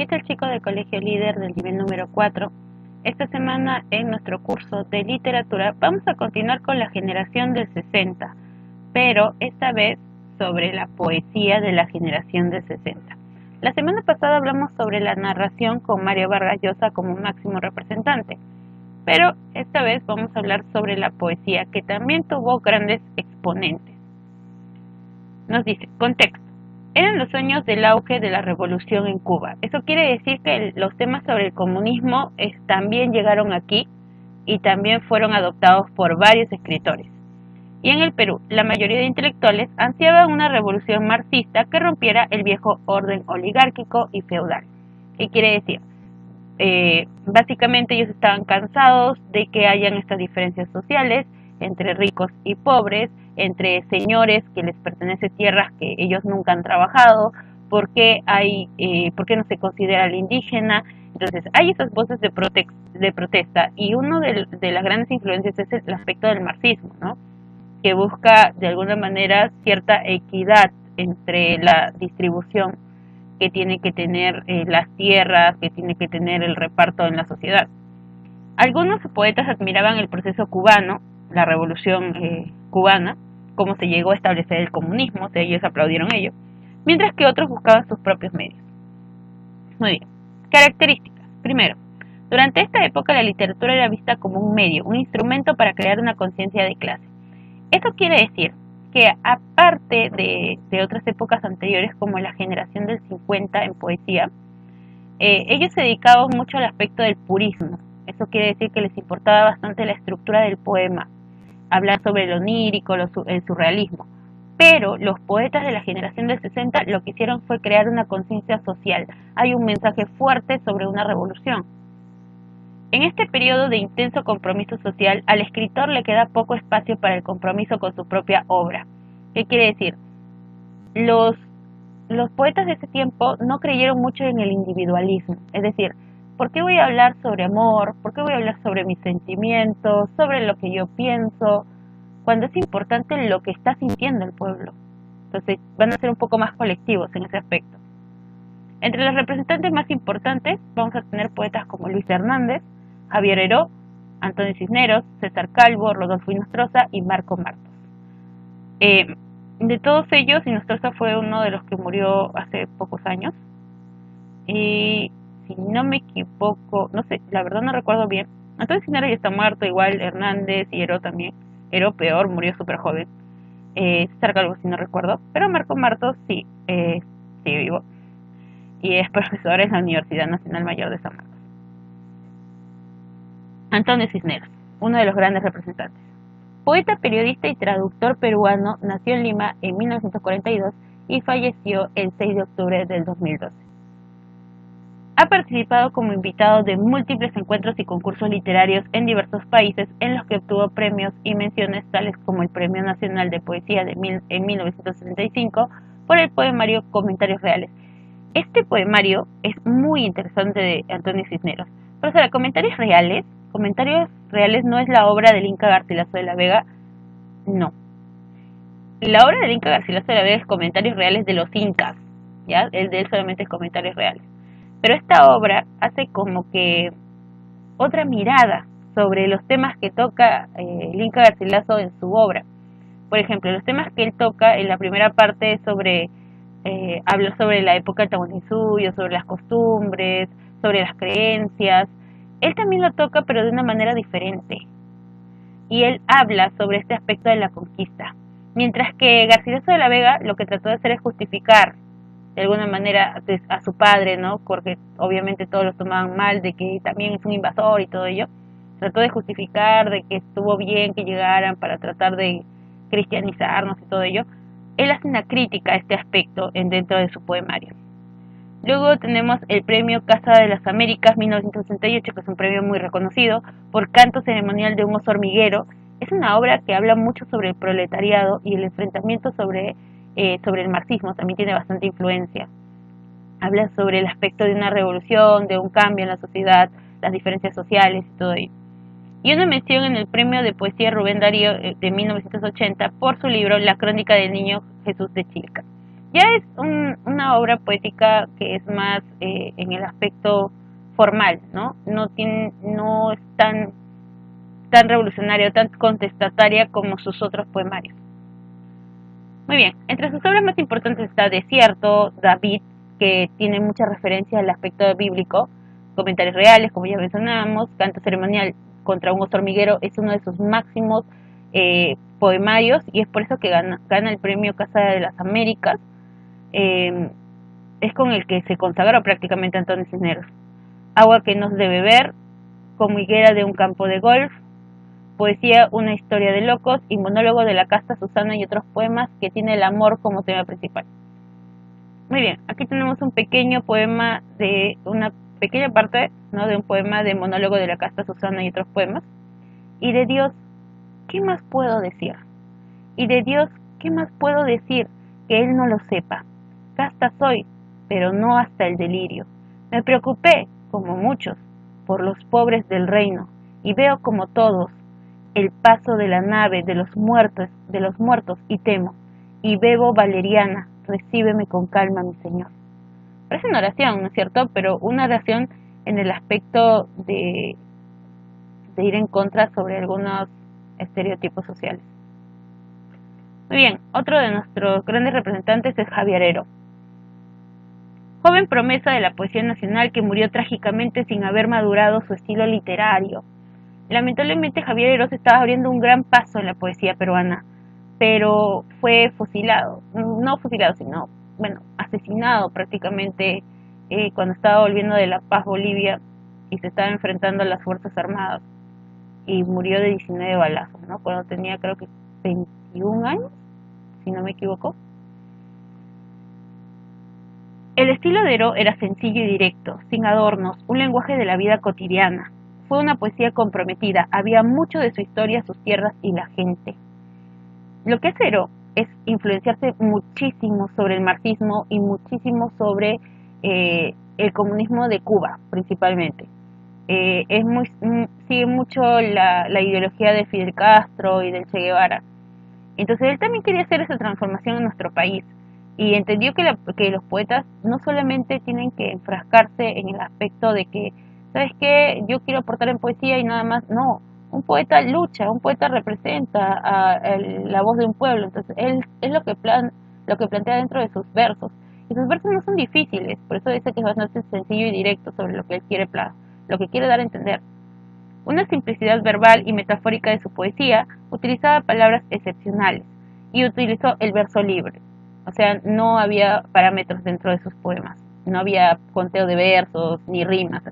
aquí está el chico del colegio líder del nivel número 4. Esta semana en nuestro curso de literatura vamos a continuar con la generación del 60, pero esta vez sobre la poesía de la generación del 60. La semana pasada hablamos sobre la narración con Mario Vargas Llosa como máximo representante, pero esta vez vamos a hablar sobre la poesía, que también tuvo grandes exponentes. Nos dice, contexto. Eran los años del auge de la revolución en Cuba. Eso quiere decir que los temas sobre el comunismo también llegaron aquí y también fueron adoptados por varios escritores. Y en el Perú, la mayoría de intelectuales ansiaban una revolución marxista que rompiera el viejo orden oligárquico y feudal. ¿Qué quiere decir? Básicamente ellos estaban cansados de que hayan estas diferencias sociales entre ricos y pobres, entre señores que les pertenece tierras que ellos nunca han trabajado, por qué no se considera al indígena. Entonces hay esas voces de protesta, y uno de las grandes influencias es el aspecto del marxismo, ¿no? Que busca de alguna manera cierta equidad entre la distribución que tiene que tener las tierras, que tiene que tener el reparto en la sociedad. Algunos poetas admiraban el proceso cubano, la revolución cubana, cómo se llegó a establecer el comunismo, o sea, ellos aplaudieron ello, mientras que otros buscaban sus propios medios. Muy bien. Características. Primero, durante esta época la literatura era vista como un medio, un instrumento para crear una conciencia de clase. Esto quiere decir que aparte de otras épocas anteriores como la generación del 50 en poesía, ellos se dedicaban mucho al aspecto del purismo. Eso quiere decir que les importaba bastante la estructura del poema, hablar sobre lo onírico, el surrealismo. Pero los poetas de la generación del 60 lo que hicieron fue crear una conciencia social. Hay un mensaje fuerte sobre una revolución. En este periodo de intenso compromiso social, al escritor le queda poco espacio para el compromiso con su propia obra. ¿Qué quiere decir? Los poetas de ese tiempo no creyeron mucho en el individualismo. Es decir, ¿por qué voy a hablar sobre amor? ¿Por qué voy a hablar sobre mis sentimientos? ¿Sobre lo que yo pienso? Cuando es importante lo que está sintiendo el pueblo. Entonces van a ser un poco más colectivos en ese aspecto. Entre los representantes más importantes vamos a tener poetas como Luis Hernández, Javier Heró, Antonio Cisneros, César Calvo, Rodolfo Inostroza y Marco Martos. De todos ellos, Inostroza fue uno de los que murió hace pocos años. Y si no me equivoco, no sé, la verdad no recuerdo bien. Antonio Cisneros ya está muerto, igual Hernández y Heró también. Heró peor, murió súper joven. César Calvo si no recuerdo, pero Marco Martos sí, sigue vivo. Y es profesor en la Universidad Nacional Mayor de San Marcos. Antonio Cisneros, uno de los grandes representantes. Poeta, periodista y traductor peruano, nació en Lima en 1942 y falleció el 6 de octubre del 2012. Ha participado como invitado de múltiples encuentros y concursos literarios en diversos países, en los que obtuvo premios y menciones tales como el Premio Nacional de Poesía en 1975 por el poemario Comentarios Reales. Este poemario es muy interesante de Antonio Cisneros. Pero, Comentarios Reales no es la obra del Inca Garcilaso de la Vega, no. La obra del Inca Garcilaso de la Vega es Comentarios Reales de los Incas, ¿ya? El de él solamente es Comentarios Reales. Pero esta obra hace como que otra mirada sobre los temas que toca el Inca Garcilaso en su obra. Por ejemplo, los temas que él toca en la primera parte habla sobre la época del Tahuantinsuyo, sobre las costumbres, sobre las creencias. Él también lo toca, pero de una manera diferente. Y él habla sobre este aspecto de la conquista. Mientras que Garcilaso de la Vega lo que trató de hacer es justificar de alguna manera a su padre, ¿no? Porque obviamente todos lo tomaban mal, de que también es un invasor y todo ello. Trató de justificar de que estuvo bien que llegaran para tratar de cristianizarnos y todo ello. Él hace una crítica a este aspecto dentro de su poemario. Luego tenemos el premio Casa de las Américas 1968, que es un premio muy reconocido, por Canto Ceremonial de un oso hormiguero. Es una obra que habla mucho sobre el proletariado y el enfrentamiento sobre el marxismo, también tiene bastante influencia. Habla sobre el aspecto de una revolución, de un cambio en la sociedad, las diferencias sociales y todo ello. Y una mención en el premio de poesía Rubén Darío de 1980 por su libro La Crónica del Niño Jesús de Chilca. Ya es una obra poética que es más en el aspecto formal, ¿no? No es tan revolucionaria, tan contestataria como sus otros poemarios. Muy bien, entre sus obras más importantes está Desierto, David, que tiene mucha referencia al aspecto bíblico, Comentarios Reales, como ya mencionábamos, Canto Ceremonial contra un oso hormiguero, es uno de sus máximos poemarios y es por eso que gana el premio Casa de las Américas. Es con el que se consagró prácticamente Antonio Cisneros. Agua que nos debe beber, como higuera de un campo de golf, poesía Una historia de locos y monólogo de la casta Susana y otros poemas que tiene el amor como tema principal. Muy bien, aquí tenemos un pequeño poema de una pequeña parte, ¿no?, de un poema de monólogo de la casta Susana y otros poemas. Y de Dios, ¿qué más puedo decir? Y de Dios, ¿qué más puedo decir que Él no lo sepa? Casta soy, pero no hasta el delirio. Me preocupé, como muchos, por los pobres del reino, y veo como todos el paso de la nave de los muertos y temo, y bebo valeriana, recíbeme con calma, mi Señor. Parece una oración, ¿no es cierto? Pero una oración en el aspecto de ir en contra sobre algunos estereotipos sociales. Muy bien, otro de nuestros grandes representantes es Javier Heró. Joven promesa de la poesía nacional que murió trágicamente sin haber madurado su estilo literario. Lamentablemente Javier Heró se estaba abriendo un gran paso en la poesía peruana, pero fue fusilado, no fusilado, sino, bueno, asesinado prácticamente cuando estaba volviendo de La Paz, Bolivia, y se estaba enfrentando a las Fuerzas Armadas, y murió de 19 balazos, ¿no? Cuando tenía creo que 21 años, si no me equivoco. El estilo de Heró era sencillo y directo, sin adornos, un lenguaje de la vida cotidiana. Fue una poesía comprometida, había mucho de su historia, sus tierras y la gente. Lo que hace Heró es influenciarse muchísimo sobre el marxismo y muchísimo sobre el comunismo de Cuba, principalmente. Sigue mucho la ideología de Fidel Castro y del Che Guevara. Entonces él también quería hacer esa transformación en nuestro país y entendió que los poetas no solamente tienen que enfrascarse en el aspecto de que, ¿sabes qué? Yo quiero aportar en poesía y nada más. No, un poeta lucha, un poeta representa la voz de un pueblo. Entonces él es lo que plantea dentro de sus versos. Y sus versos no son difíciles, por eso dice que es bastante sencillo y directo sobre lo que él quiere, lo que quiere dar a entender. Una simplicidad verbal y metafórica de su poesía, utilizaba palabras excepcionales y utilizó el verso libre. O sea, no había parámetros dentro de sus poemas, no había conteo de versos ni rimas.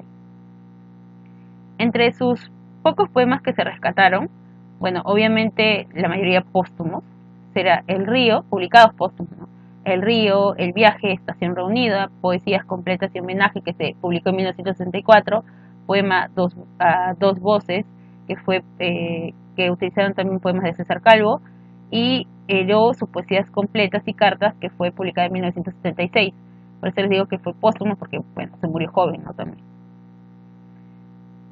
Entre sus pocos poemas que se rescataron, bueno, obviamente la mayoría póstumos, será El Río, publicados póstumos, ¿no? El Río, El Viaje, Estación Reunida, Poesías Completas y Homenaje, que se publicó en 1964, poema Dos Voces, que utilizaron también poemas de César Calvo, y luego sus Poesías Completas y Cartas, que fue publicada en 1976. Por eso les digo que fue póstumo, porque, bueno, se murió joven, ¿no? También.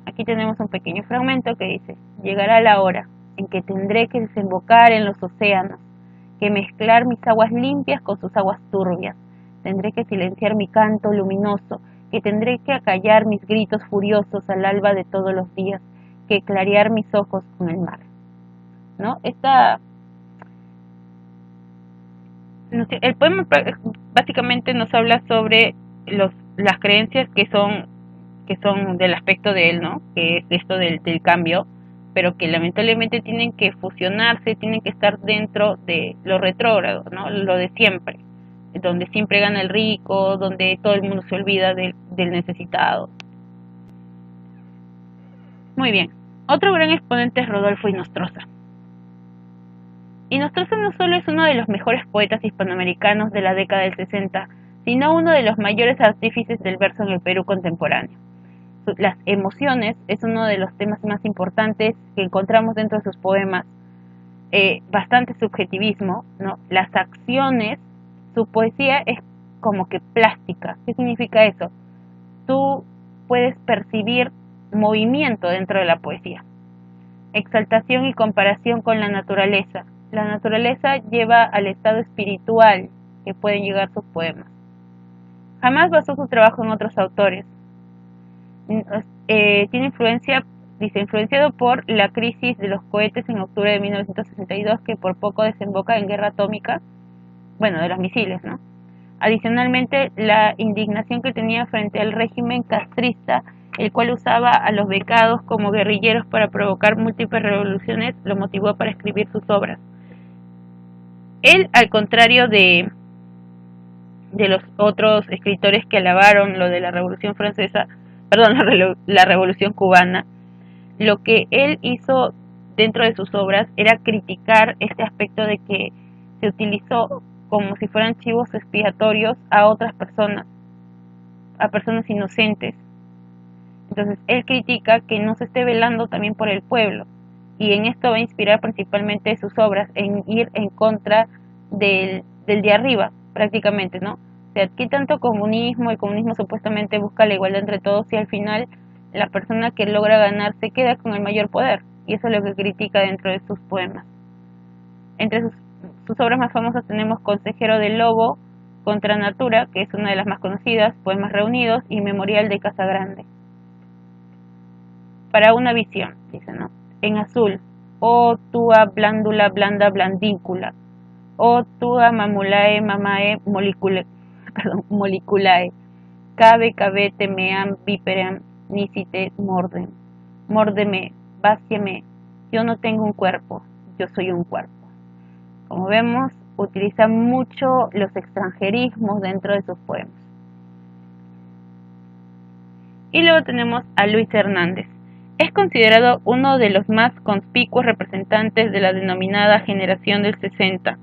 Aquí tenemos un pequeño fragmento que dice: llegará la hora en que tendré que desembocar en los océanos, que mezclar mis aguas limpias con sus aguas turbias. Tendré que silenciar mi canto luminoso, que tendré que acallar mis gritos furiosos al alba de todos los días, que clarear mis ojos con el mar. ¿No? El poema básicamente nos habla sobre las creencias que son del aspecto de él, ¿no? Que es esto del cambio, pero que lamentablemente tienen que fusionarse, tienen que estar dentro de lo retrógrado, ¿no? Lo de siempre, donde siempre gana el rico, donde todo el mundo se olvida del necesitado. Muy bien, otro gran exponente es Rodolfo Inostroza. Inostroza no solo es uno de los mejores poetas hispanoamericanos de la década del 60, sino uno de los mayores artífices del verso en el Perú contemporáneo. Las emociones es uno de los temas más importantes que encontramos dentro de sus poemas, bastante subjetivismo, ¿no? Las acciones, su poesía es como que plástica. ¿Qué significa eso? Tú puedes percibir movimiento dentro de la poesía. Exaltación y comparación con la naturaleza. La naturaleza lleva al estado espiritual, que pueden llegar sus poemas. Jamás basó su trabajo en otros autores. Tiene influencia, dice, influenciado por la crisis de los cohetes en octubre de 1962, que por poco desemboca en guerra atómica, bueno, de los misiles, ¿no? Adicionalmente, la indignación que tenía frente al régimen castrista, el cual usaba a los becados como guerrilleros para provocar múltiples revoluciones, lo motivó para escribir sus obras. Él, al contrario de los otros escritores que alabaron lo de la Revolución Francesa, perdón, la Revolución Cubana, lo que él hizo dentro de sus obras era criticar este aspecto de que se utilizó como si fueran chivos expiatorios a otras personas, a personas inocentes. Entonces él critica que no se esté velando también por el pueblo, y en esto va a inspirar principalmente sus obras, en ir en contra del de arriba, prácticamente, ¿no? O sea, ¿qué tanto comunismo? El comunismo supuestamente busca la igualdad entre todos, y al final la persona que logra ganar se queda con el mayor poder, y eso es lo que critica dentro de sus poemas. Entre sus obras más famosas tenemos Consejero del Lobo, Contra Natura, que es una de las más conocidas, Poemas Reunidos, y Memorial de Casa Grande. Para una visión, dice, ¿no? En azul, oh tua blándula blanda blandíncula, oh tua mamulae mamae moliculae, cabe temeam viperam nicite mordem, mórdeme, váciame, yo no tengo un cuerpo, yo soy un cuerpo. Como vemos, utiliza mucho los extranjerismos dentro de sus poemas. Y luego tenemos a Luis Hernández. Es considerado uno de los más conspicuos representantes de la denominada generación del 60,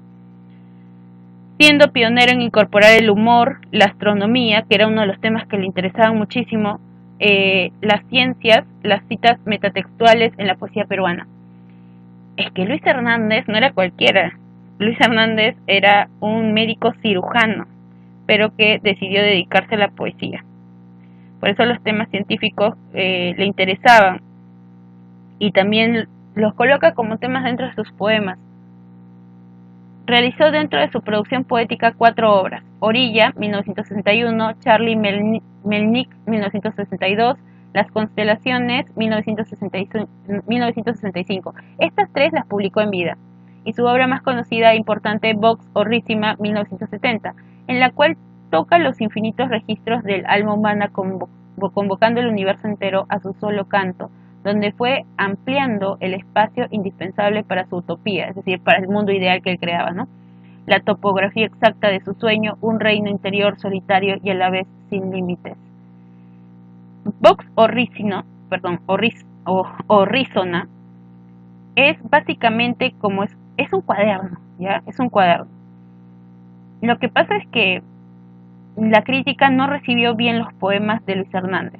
siendo pionero en incorporar el humor, la astronomía, que era uno de los temas que le interesaban muchísimo, las ciencias, las citas metatextuales en la poesía peruana. Es que Luis Hernández no era cualquiera. Luis Hernández era un médico cirujano, pero que decidió dedicarse a la poesía. Por eso los temas científicos le interesaban, y también los coloca como temas dentro de sus poemas. Realizó dentro de su producción poética 4 obras: Orilla, 1961, Charlie Melnick, 1962, Las Constelaciones, 1965. Estas 3 las publicó en vida, y su obra más conocida e importante, Vox Horrísima, 1970, en la cual toca los infinitos registros del alma humana, convocando el universo entero a su solo canto, donde fue ampliando el espacio indispensable para su utopía, es decir, para el mundo ideal que él creaba, ¿no? La topografía exacta de su sueño, un reino interior solitario y a la vez sin límites. Vox Horrísima, Horrísona, es básicamente como es un cuaderno, ¿ya? Es un cuaderno. Lo que pasa es que la crítica no recibió bien los poemas de Luis Hernández.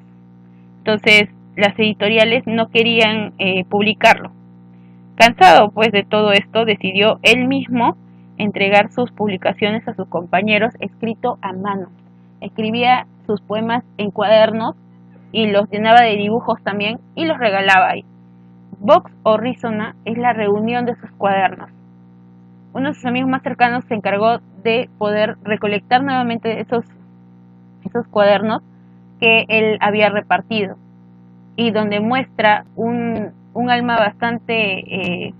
Entonces, las editoriales no querían publicarlo. Cansado pues de todo esto, decidió él mismo entregar sus publicaciones a sus compañeros escrito a mano. Escribía sus poemas en cuadernos y los llenaba de dibujos también y los regalaba ahí. Vox Horrísona es la reunión de sus cuadernos. Uno de sus amigos más cercanos se encargó de poder recolectar nuevamente esos cuadernos que él había repartido, y donde muestra un alma bastante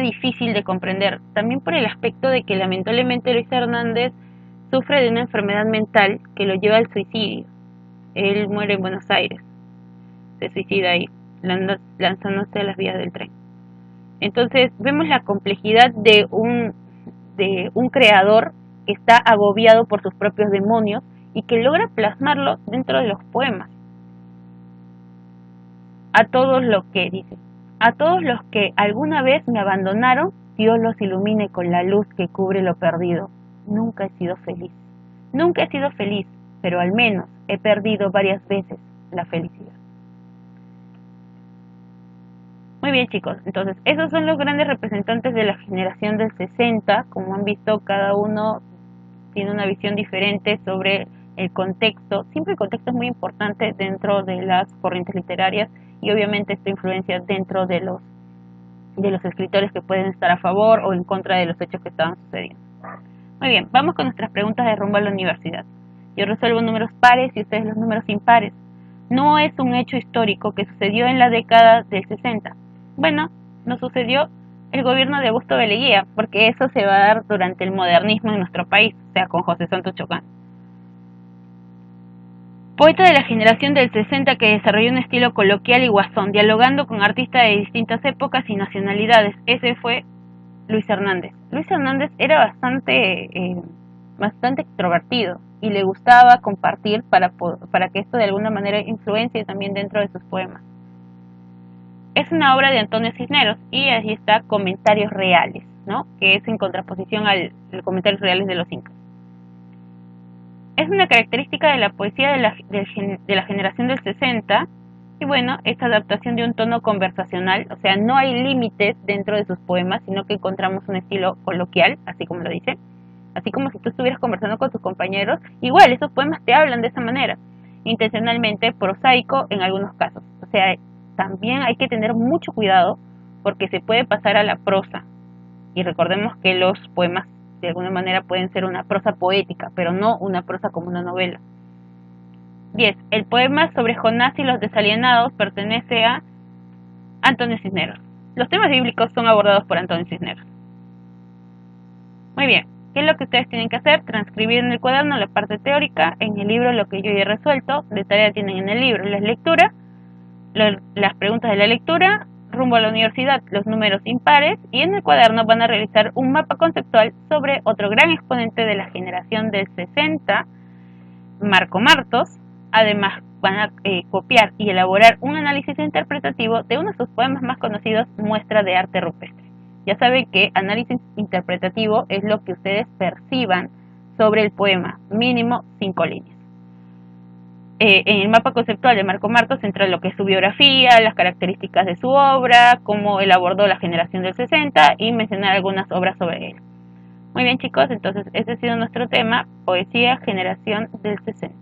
difícil de comprender, también por el aspecto de que lamentablemente Luis Hernández sufre de una enfermedad mental que lo lleva al suicidio. Él muere en Buenos Aires, se suicida ahí, lanzándose a las vías del tren. Entonces vemos la complejidad de un creador que está agobiado por sus propios demonios y que logra plasmarlo dentro de los poemas. A todos los que alguna vez me abandonaron, Dios los ilumine con la luz que cubre lo perdido. Nunca he sido feliz, pero al menos he perdido varias veces la felicidad. Muy bien, chicos, entonces esos son los grandes representantes de la generación del 60. Como han visto, cada uno tiene una visión diferente sobre el contexto. Siempre el contexto es muy importante dentro de las corrientes literarias, y obviamente esta influencia dentro de los escritores que pueden estar a favor o en contra de los hechos que estaban sucediendo. Muy bien, vamos con nuestras preguntas de rumbo a la universidad. Yo resuelvo números pares y ustedes los números impares. No es un hecho histórico que sucedió en la década del 60. Bueno, no sucedió el gobierno de Augusto B. Leguía, porque eso se va a dar durante el modernismo en nuestro país, o sea, con José Santos Chocán. Poeta de la generación del 60 que desarrolló un estilo coloquial y guasón, dialogando con artistas de distintas épocas y nacionalidades. Ese fue Luis Hernández. Luis Hernández era bastante extrovertido y le gustaba compartir para que esto de alguna manera influencie también dentro de sus poemas. Es una obra de Antonio Cisneros y allí está Comentarios Reales, ¿no? Que es en contraposición al Comentarios Reales de los Incas. Es una característica de la poesía de la generación del 60 y bueno, esta adaptación de un tono conversacional, o sea, no hay límites dentro de sus poemas, sino que encontramos un estilo coloquial, así como lo dice, así como si tú estuvieras conversando con tus compañeros, igual esos poemas te hablan de esa manera, intencionalmente prosaico en algunos casos, o sea, también hay que tener mucho cuidado porque se puede pasar a la prosa, y recordemos que los poemas de alguna manera pueden ser una prosa poética, pero no una prosa como una novela. 10. El poema sobre Jonás y los desalienados pertenece a Antonio Cisneros. Los temas bíblicos son abordados por Antonio Cisneros. Muy bien. ¿Qué es lo que ustedes tienen que hacer? Transcribir en el cuaderno la parte teórica, en el libro lo que yo ya he resuelto, de tarea tienen en el libro las lecturas, las preguntas de la lectura, rumbo a la universidad los números impares y en el cuaderno van a realizar un mapa conceptual sobre otro gran exponente de la generación del 60, Marco Martos. Además van a copiar y elaborar un análisis interpretativo de uno de sus poemas más conocidos, Muestra de Arte Rupestre. Ya saben que análisis interpretativo es lo que ustedes perciban sobre el poema, mínimo 5 líneas. En el mapa conceptual de Marco Martos entra lo que es su biografía, las características de su obra, cómo él abordó la generación del 60 y mencionar algunas obras sobre él. Muy bien chicos, entonces ese ha sido nuestro tema, poesía generación del 60.